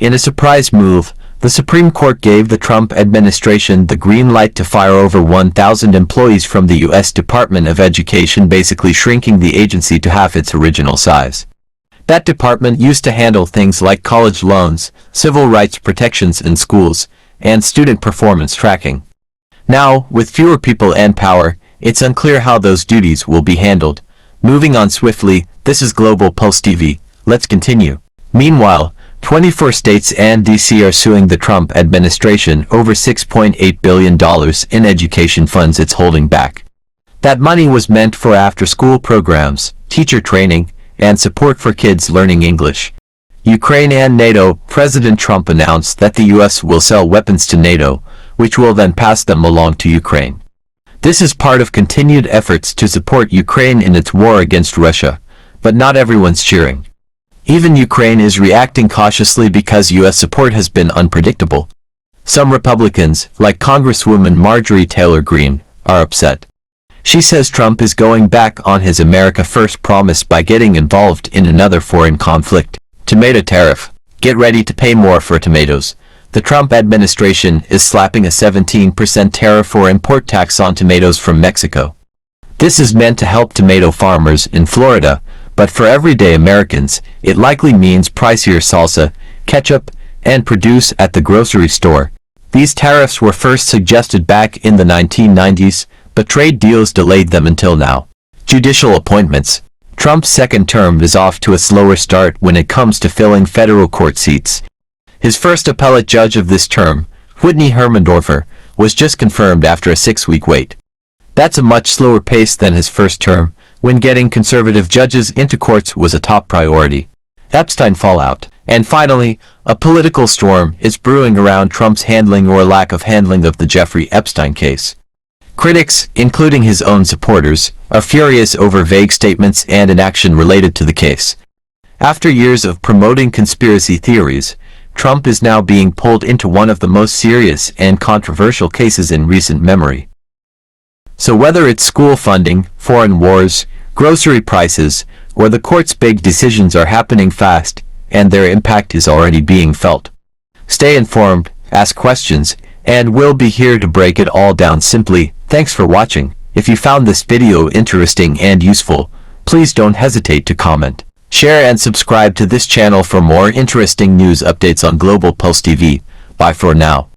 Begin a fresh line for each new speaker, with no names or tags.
In a surprise move, the Supreme Court gave the Trump administration the green light to fire over 1,000 employees from the U.S. Department of Education, basically shrinking the agency to half its original size. That department used to handle things like college loans, civil rights protections in schools, and student performance tracking. Now, with fewer people and power, it's unclear how those duties will be handled. Moving on swiftly, this is Global Pulse TV. Let's continue. Meanwhile, 24 states and D.C. are suing the Trump administration over $6.8 billion in education funds it's holding back. That money was meant for after-school programs, teacher training, and support for kids learning English. Ukraine and NATO. President Trump announced that the U.S. will sell weapons to NATO, which will then pass them along to Ukraine. This is part of continued efforts to support Ukraine in its war against Russia, but not everyone's cheering. Even Ukraine is reacting cautiously because U.S. support has been unpredictable. Some Republicans, like Congresswoman Marjorie Taylor Greene, are upset. She says Trump is going back on his America First promise by getting involved in another foreign conflict. Tomato tariff. Get ready to pay more for tomatoes. The Trump administration is slapping a 17% tariff or import tax on tomatoes from Mexico. This is meant to help tomato farmers in Florida, but for everyday Americans, it likely means pricier salsa, ketchup, and produce at the grocery store. These tariffs were first suggested back in the 1990s, but trade deals delayed them until now. Judicial appointments. Trump's second term is off to a slower start when it comes to filling federal court seats. His first appellate judge of this term, Whitney Hermendorfer, was just confirmed after a 6-week wait. That's a much slower pace than his first term, when getting conservative judges into courts was a top priority. Epstein fallout. And finally, a political storm is brewing around Trump's handling or lack of handling of the Jeffrey Epstein case. Critics, including his own supporters, are furious over vague statements and inaction related to the case. After years of promoting conspiracy theories, Trump is now being pulled into one of the most serious and controversial cases in recent memory. So whether it's school funding, foreign wars, grocery prices, or the court's big decisions are happening fast, and their impact is already being felt. Stay informed, ask questions, and we'll be here to break it all down simply. Thanks for watching. If you found this video interesting and useful, please don't hesitate to comment, share and subscribe to this channel for more interesting news updates on Global Pulse TV. Bye for now.